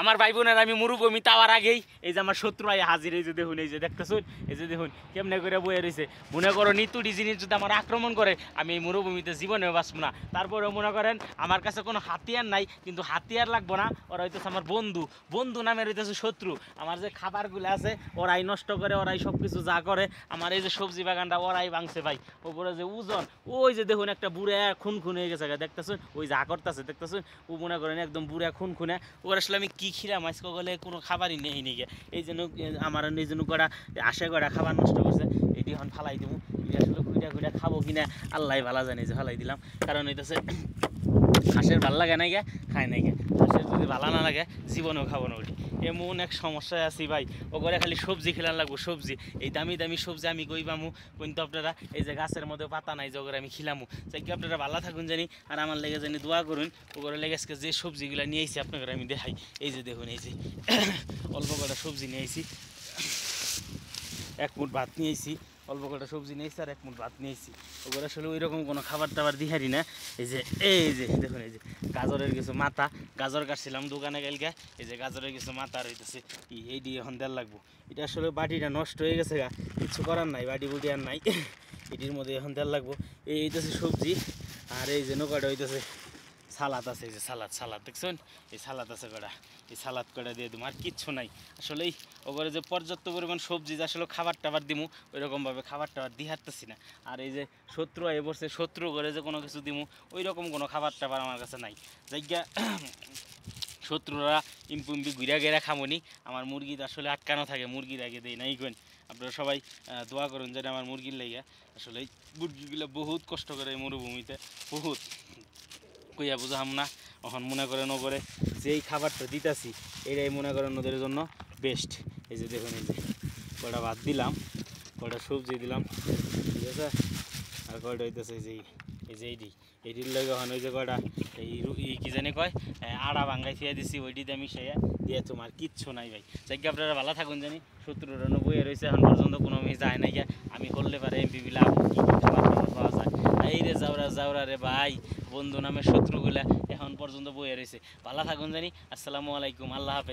আমার ভাই বোনের আমি মরুভূমি তাওয়ার আগেই এই যে আমার শত্রু আই হাজির, এই যে দেখুন, এই যে দেখতেছুন, এই যে দেখুন কেমনে করে বয়ে রয়েছে। মনে করো নিতুড়ি জিনিস যদি আমার আক্রমণ করে আমি এই মরুভূমিতে জীবনেও বাঁচবো না। তারপরেও মনে করেন আমার কাছে কোনো হাতিয়ার নাই, কিন্তু হাতিয়ার লাগবো না, ওরা হইতেছে আমার বন্ধু, বন্ধু নামের হইতেছে শত্রু। আমার যে খাবারগুলো আছে ওরাই নষ্ট করে, ওরাই সব কিছু যা করে। আমার এই যে সবজি বাগানটা ওরাই ভাঙছে ভাই। ওপরে যে ওজন, ওই যে দেখুন একটা বুড়া খুন খুন হয়ে গেছে দেখতেছুন, ওই যা করতেছে দেখতেছুন, ও মনে করেন একদম বুড়া খুন খুনে। ওর আসলে আমি কী খিলাম আজকে গেলে কোনো খাবারই নেই নিগে, এই জন্য আমার এই জন্য করা আশা করা খাবার নষ্ট করছে। এটি এখন ফালাই দেবো, এটি আসলে কুইটা কুইটা খাবো কিনা আল্লাহ ভালো জানে, যে ফালাই দিলাম। কারণ হইতেছে হাঁসের ভাল লাগে না গিয়া খায় নাই গিয়া, হাঁসের যদি ভালো না লাগে জীবনেও খাবো না। ওটি এমন এক সমস্যায় আছি ভাই, ও করে খালি সবজি খেলার লাগবো, সবজি এই দামি দামি সবজি আমি কই পামু কিন্তু আপনারা, এই যে গাছের মধ্যে পাতা নাই যে ওগুলো আমি খিলামু। তাই কি আপনারা ভালো থাকুন জানি, আর আমার লেগে জানি দোয়া করুন। ও করে লেগে আজকে যে সবজিগুলো নিয়ে আইছি আপনাদের আমি দেখাই। এই যে দেখুন, এই যে অল্প কটা সবজি নিয়ে আইছি, এক মুঠ ভাত নিয়ে আইছি, অল্প কটা সবজি নিয়েছি আর এক মুঠ ভাত নিয়েছি। ওগুলো আসলে ওই রকম কোনো খাবার টাবার দিহারি না। এই যে দেখুন, এই যে গাজরের কিছু মাথা, গাজর কাটছিলাম দোকানে গেলগা, এই যে গাজরের কিছু মাথা রইতেছে, এই দিয়ে এখন দেড় লাগবো। এটা আসলে বাটিটা নষ্ট হয়ে গেছে গা, কিছু করার নাই, বাটি বুটি আর নাই, এটির মধ্যে এখন দেড় লাগবো। এই হইতেছে সবজি, আর এই যে নৌকাটা হইতেছে সালাদ আছে, এই যে সালাদ দেখছেন, এই সালাদ আছে কটা, এই সালাদ কটা দিয়ে দেবো, আর কিচ্ছু নাই। আসলেই ওগুলো যে পর্যাপ্ত পরিমাণ সবজি যে আসলে খাবার টাবার দিমু ওইরকমভাবে খাবার টাবার দিয়ে হাঁটতেছি না। আর এই যে শত্রু এ বসে, শত্রু করে যে কোনো কিছু দিমু ওই রকম কোনো খাবার টাবার আমার কাছে নাই। জায়গা শত্রুরা ইম্পুম্পি ঘুরা গেরা খামনি, আমার মুরগির আসলে আটকানো থাকে, মুরগির আগে দেই নাই কেন। আপনারা সবাই দোয়া করুন যেন আমার মুরগির লেগে, আসলে মুরগিগুলো বহুত কষ্ট করে এই মরুভূমিতে, বহুত কইয়া বুঝাম না। এখন মনে করেন ওপরে যেই খাবারটা দিতেছি এটাই মনে করেন ওদের জন্য বেস্ট। এই যে দেখুন, এই যে কটা ভাত দিলাম, কটা সবজি দিলাম, ঠিক আছে, আর কয়টা হইতেছে এই যে এইটির লাগে এখন ওই যে কয়টা এই কি জানি কয় আড়া ভাঙ্গাই ফিয়া দিছি, ওইটিতে আমি সে দিয়ে তোমার কিচ্ছু নাই ভাই। যাই আপনারা ভালো থাকুন জানি, 70-90 রয়েছে এখন পর্যন্ত কোনো আমি যায় নাই গিয়া, আমি করলে পারে এমপি বিলা কি খাবার টাবার পাওয়া যায়। এই রে যাওরা রে ভাই, বন্ধু নামের শত্রুগুলা এখন পর্যন্ত বয়ে রয়েছে। ভালো থাকুন জানি, আসসালামু আলাইকুম, আল্লাহ হাফেজ।